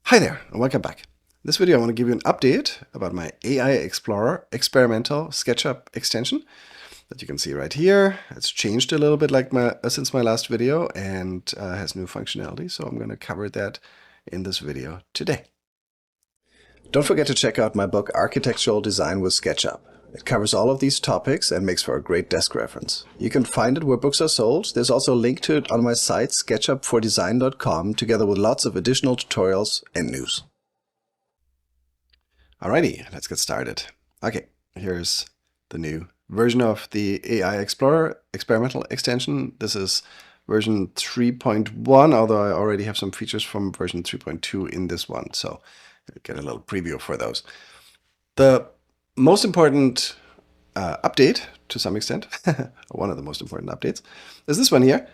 Hi there, and welcome back. In this video I want to give you an update about my AI Explorer experimental SketchUp extension that you can see right here. It's changed a little bit since my last video and has new functionality, so I'm going to cover that in this video today. Don't forget to check out my book Architectural Design with SketchUp. It covers all of these topics and makes for a great desk reference. You can find it where books are sold. There's also a link to it on my site sketchupfordesign.com, together with lots of additional tutorials and news. Alrighty, let's get started. Okay, here's the new version of the AI Explorer experimental extension. This is version 3.1, although I already have some features from version 3.2 in this one, so you'll get a little preview for those. The most important update, to some extent, one of the most important updates, is this one here.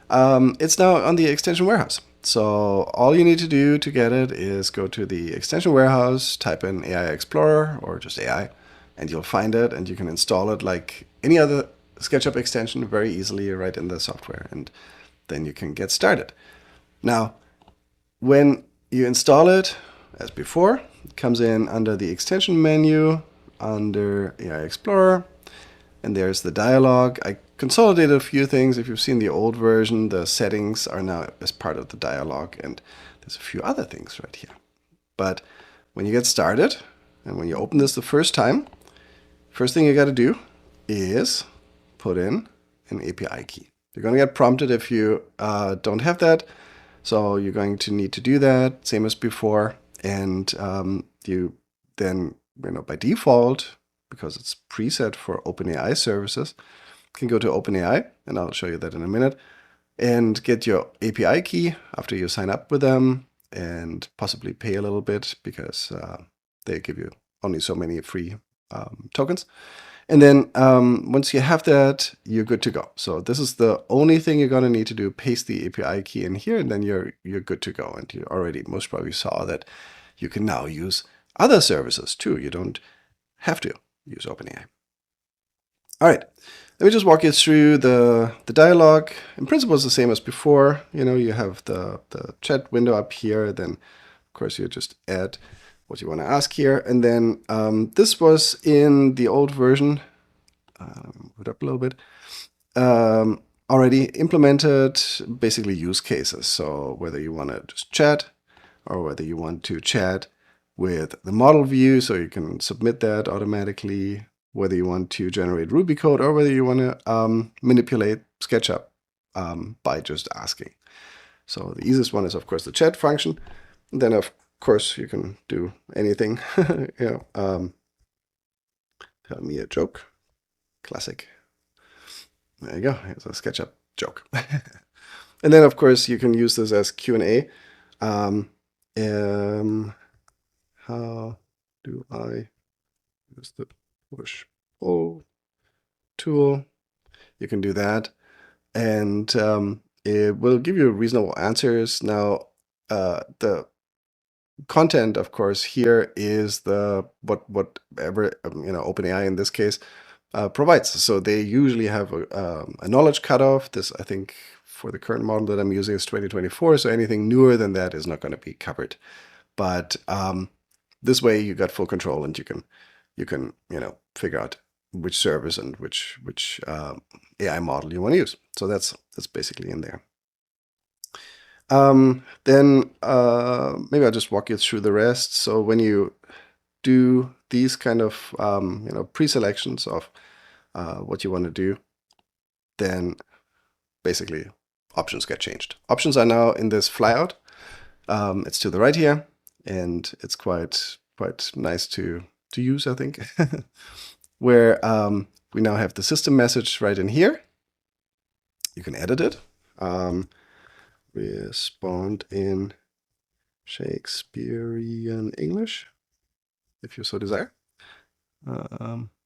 It's now on the extension warehouse. So all you need to do to get it is go to the extension warehouse, type in AI Explorer or just AI, and you'll find it, and you can install it like any other SketchUp extension very easily right in the software, and then you can get started. Now, when you install it, as before, it comes in under the extension menu, under AI Explorer, and there's the dialog. I consolidated a few things. If you've seen the old version, the settings are now as part of the dialog, and there's a few other things right here. But when you get started, and when you open this the first time, first thing you got to do is put in an API key. You're going to get prompted if you don't have that, so you're going to need to do that, same as before, and you then, by default, because it's preset for OpenAI services, can go to OpenAI, and I'll show you that in a minute, and get your API key after you sign up with them, and possibly pay a little bit because they give you only so many free tokens. And then once you have that, you're good to go. So this is the only thing you're going to need to do: paste the API key in here, and then you're good to go. And you already most probably saw that you can now use other services too. You don't have to use OpenAI. All right, let me just walk you through the dialog. In principle, it's the same as before. You have the chat window up here. Then, of course, you just add what you want to ask here. And then this was in the old version, put up a little bit, already implemented basically use cases. So whether you want to just chat or whether you want to chat with the model view, so you can submit that automatically, whether you want to generate Ruby code, or whether you want to manipulate SketchUp by just asking. So the easiest one is, of course, the chat function. And then, of course, you can do anything. Tell me a joke. Classic. There you go. Here's a SketchUp joke. And then, of course, you can use this as Q&A. How do I use the push-pull tool? You can do that, and it will give you reasonable answers. Now, the content, of course, here is whatever OpenAI in this case provides. So they usually have a knowledge cutoff. This, I think, for the current model that I'm using is 2024. So anything newer than that is not going to be covered. But this way, you got full control, and you can figure out which service and which AI model you want to use. So that's basically in there. Then maybe I'll just walk you through the rest. So when you do these kind of pre-selections of what you want to do, then basically options get changed. Options are now in this flyout. It's to the right here, and it's quite nice to use, I think, where we now have the system message right in here. You can edit it. Respond in Shakespearean English, if you so desire.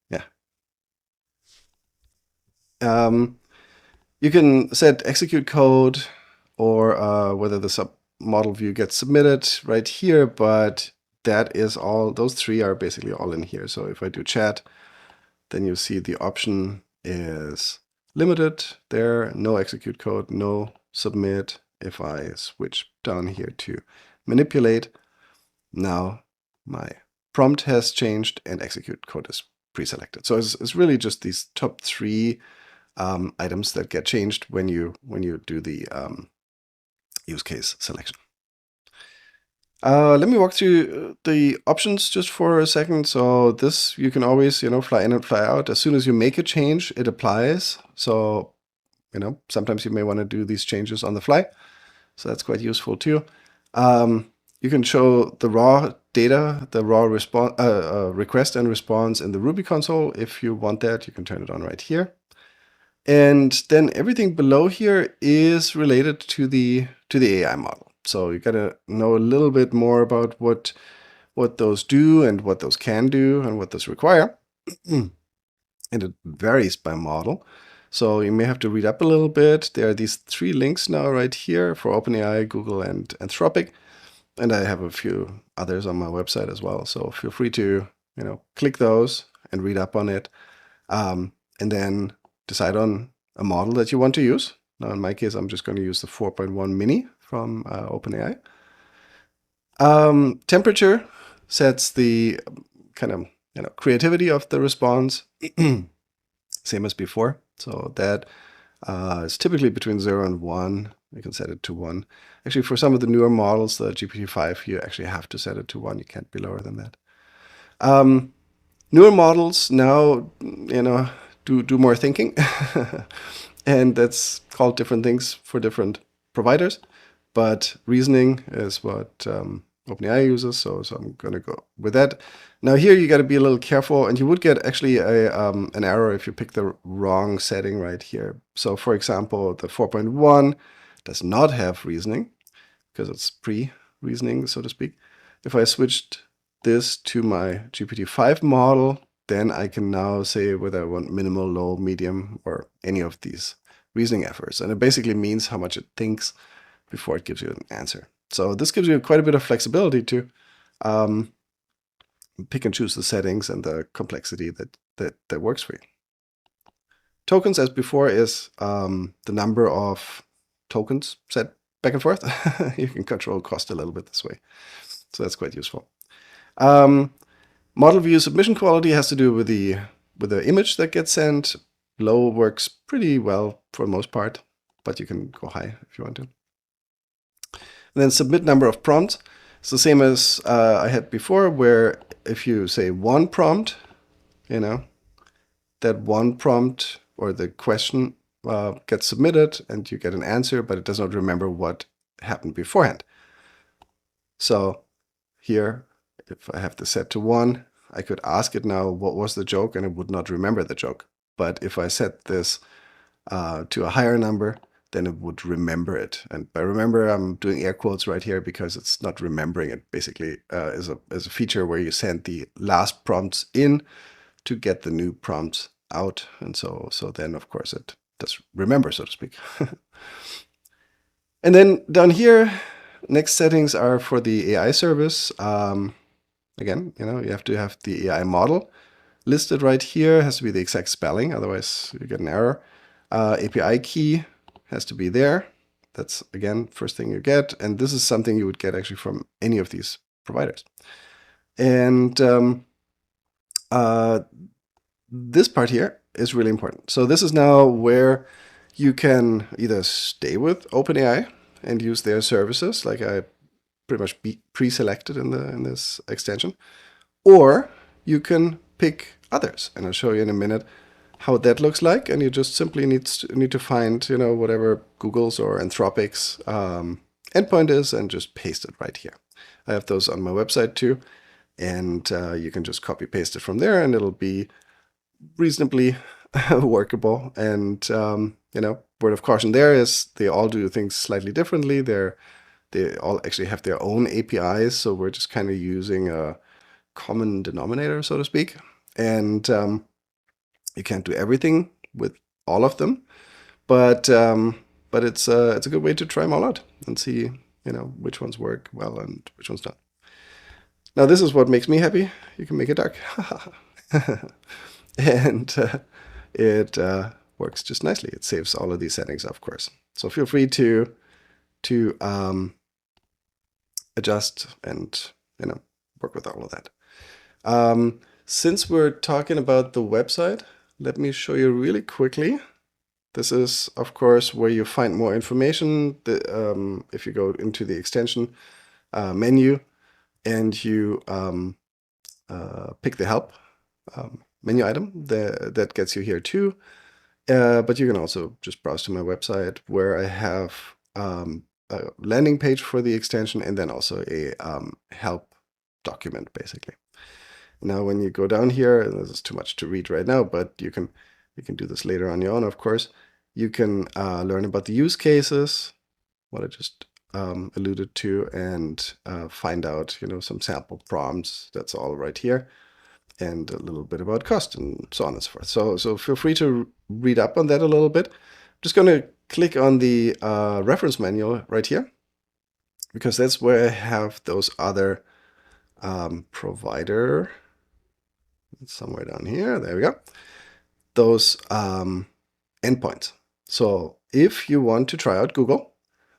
Yeah. You can set execute code, or whether the submodel view gets submitted right here, but that is all. Those three are basically all in here. So if I do chat, then you see the option is limited there, no execute code, no submit. If I switch down here to manipulate, now my prompt has changed and execute code is pre-selected. So it's really just these top 3 items that get changed when you do the use case selection. Let me walk through the options just for a second. So this, you can always, fly in and fly out. As soon as you make a change, it applies. So, sometimes you may want to do these changes on the fly. So that's quite useful too. You can show the raw data, the raw request and response in the Ruby console. If you want that, you can turn it on right here. And then everything below here is related to the AI model. So you got to know a little bit more about what those do and what those can do and what those require. And it varies by model. So you may have to read up a little bit. There are these 3 links now right here for OpenAI, Google, and Anthropic. And I have a few others on my website as well. So feel free to, click those and read up on it. And then decide on a model that you want to use. Now, in my case, I'm just going to use the 4.1 mini from OpenAI. Temperature sets the kind of creativity of the response, same as before. So that is typically between 0 and 1. You can set it to 1. Actually, for some of the newer models, the GPT-5, you actually have to set it to 1. You can't be lower than that. Newer models now, do more thinking. And that's called different things for different providers. But reasoning is what OpenAI uses, so I'm going to go with that. Now here you got to be a little careful, and you would get actually an error if you pick the wrong setting right here. So for example, the 4.1 does not have reasoning because it's pre-reasoning, so to speak. If I switched this to my GPT-5 model, then I can now say whether I want minimal, low, medium, or any of these reasoning efforts. And it basically means how much it thinks before it gives you an answer. So this gives you quite a bit of flexibility to pick and choose the settings and the complexity that works for you. Tokens, as before, is the number of tokens set back and forth. You can control cost a little bit this way. So that's quite useful. Model view submission quality has to do with the image that gets sent. Low works pretty well for the most part, but you can go high if you want to. And then submit number of prompts. It's the same as I had before, where if you say one prompt, that one prompt or the question gets submitted and you get an answer, but it does not remember what happened beforehand. So here, if I have this set to 1, I could ask it now what was the joke, and it would not remember the joke. But if I set this to a higher number, then it would remember it. And by remember, I'm doing air quotes right here because it's not remembering it. Basically, is a feature where you send the last prompts in to get the new prompts out. And so then, of course, it does remember, so to speak. And then down here, next settings are for the AI service. Again, you have to have the AI model listed right here. It has to be the exact spelling, otherwise you get an error. API key has to be there. That's, again, first thing you get. And this is something you would get actually from any of these providers. And this part here is really important. So this is now where you can either stay with OpenAI and use their services, like I pretty much pre-selected in this extension, or you can pick others. And I'll show you in a minute how that looks like. And you just simply need to find whatever Google's or Anthropic's endpoint is and just paste it right here. I have those on my website too, and you can just copy paste it from there, and it'll be reasonably workable. And word of caution there is they all do things slightly differently. They all actually have their own APIs, so we're just kind of using a common denominator, so to speak. And you can't do everything with all of them, but it's a good way to try them all out and see which ones work well and which ones don't. Now this is what makes me happy. You can make it dark, and it works just nicely. It saves all of these settings, of course. So feel free to adjust and work with all of that. Since we're talking about the website, let me show you really quickly. This is, of course, where you find more information. If you go into the extension menu and you pick the help menu item, that gets you here too. But you can also just browse to my website where I have a landing page for the extension and then also a help document, basically. Now, when you go down here, this is too much to read right now, but you can do this later on your own, of course. You can learn about the use cases, what I just alluded to, and find out, some sample prompts. That's all right here, and a little bit about cost and so on and so forth. So feel free to read up on that a little bit. I'm just going to click on the reference manual right here, because that's where I have those other provider. It's somewhere down here. There we go. Those endpoints. So if you want to try out Google,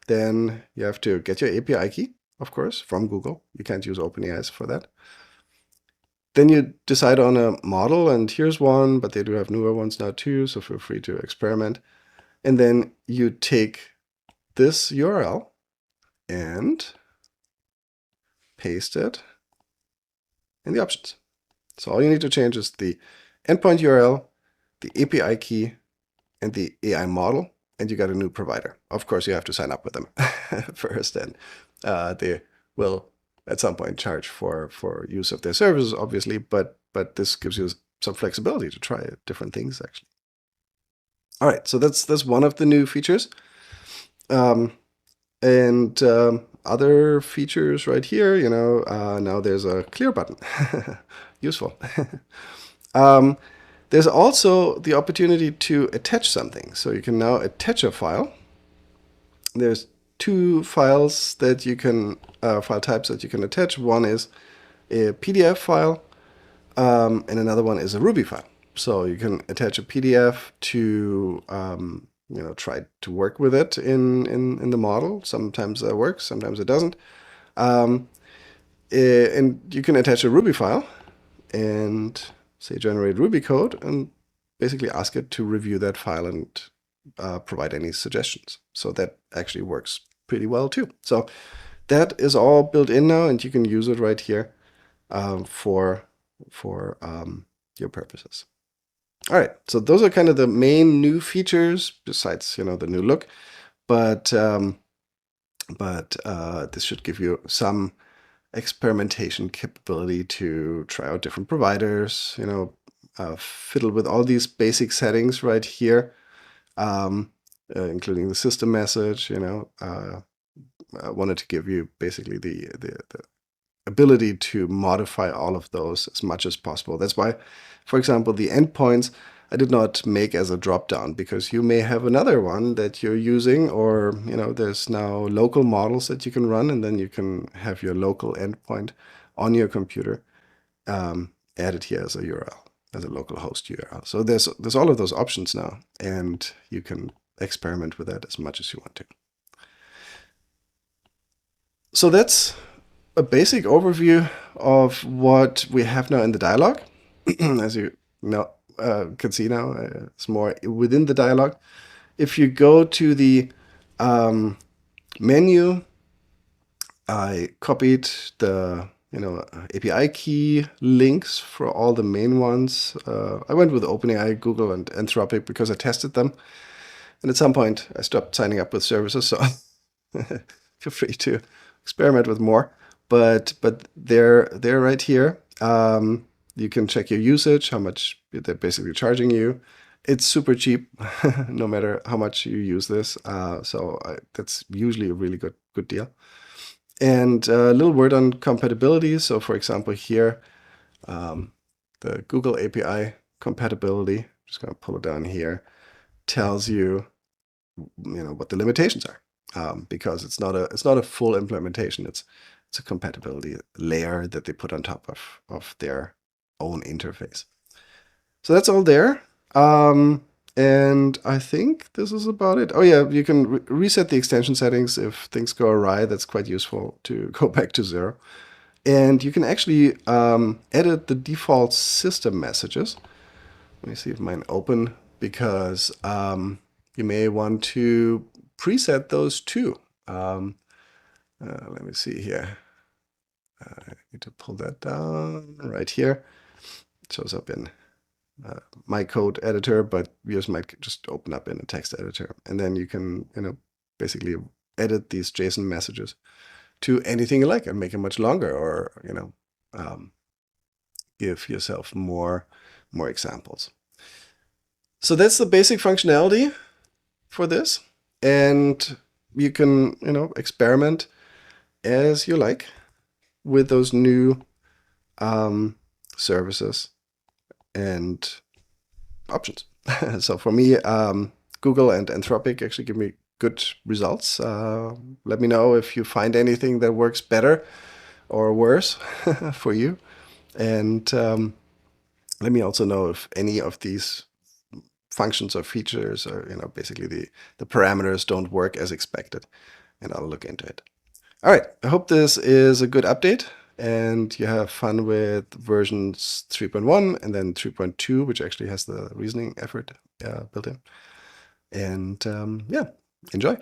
then you have to get your API key, of course, from Google. You can't use OpenAI for that. Then you decide on a model, and here's one, but they do have newer ones now too, so feel free to experiment. And then you take this URL and paste it in the options. So all you need to change is the endpoint URL, the API key, and the AI model, and you got a new provider. Of course, you have to sign up with them first, and they will at some point charge for use of their services, obviously, but this gives you some flexibility to try different things, actually. All right, so that's one of the new features. Other features right here, now there's a clear button. Useful. There's also the opportunity to attach something. So you can now attach a file. There's two files that you can, file types that you can attach. One is a PDF file, and another one is a Ruby file. So you can attach a PDF to, try to work with it in the model. Sometimes that works, sometimes it doesn't. And you can attach a Ruby file and say generate Ruby code and basically ask it to review that file and provide any suggestions. So that actually works pretty well too. So that is all built in now, and you can use it right here for your purposes. All right, so those are kind of the main new features besides the new look, but this should give you some experimentation capability to try out different providers, fiddle with all these basic settings right here, including the system message. I wanted to give you basically the ability to modify all of those as much as possible. That's why, for example, the endpoints I did not make as a drop-down, because you may have another one that you're using, or there's now local models that you can run, and then you can have your local endpoint on your computer added here as a URL, as a local host URL. So there's all of those options now, and you can experiment with that as much as you want to. So that's a basic overview of what we have now in the dialog. As you can see now, it's more within the dialog. If you go to the menu, I copied the API key links for all the main ones. I went with OpenAI, Google, and Anthropic because I tested them. And at some point, I stopped signing up with services, so feel free to experiment with more. But they're right here. You can check your usage, how much they're basically charging you. It's super cheap, no matter how much you use this. So that's usually a really good deal. And a little word on compatibility. So for example, here, the Google API compatibility, I'm just going to pull it down here, tells you, what the limitations are, because it's not a full implementation. It's a compatibility layer that they put on top of their own interface. So that's all there. And I think this is about it. Oh yeah, you can reset the extension settings if things go awry. That's quite useful to go back to 0. And you can actually edit the default system messages. Let me see if mine open, because you may want to preset those too. Let me see here. I need to pull that down right here. It shows up in my code editor, but yours might just open up in a text editor. And then you can, basically edit these JSON messages to anything you like and make it much longer, or, give yourself more examples. So that's the basic functionality for this. And you can, experiment as you like with those new services and options. So for me, Google and Anthropic actually give me good results. Let me know if you find anything that works better or worse for you. And let me also know if any of these functions or features, or basically the parameters don't work as expected, and I'll look into it. All right, I hope this is a good update and you have fun with versions 3.1 and then 3.2, which actually has the reasoning effort built in. And yeah, enjoy.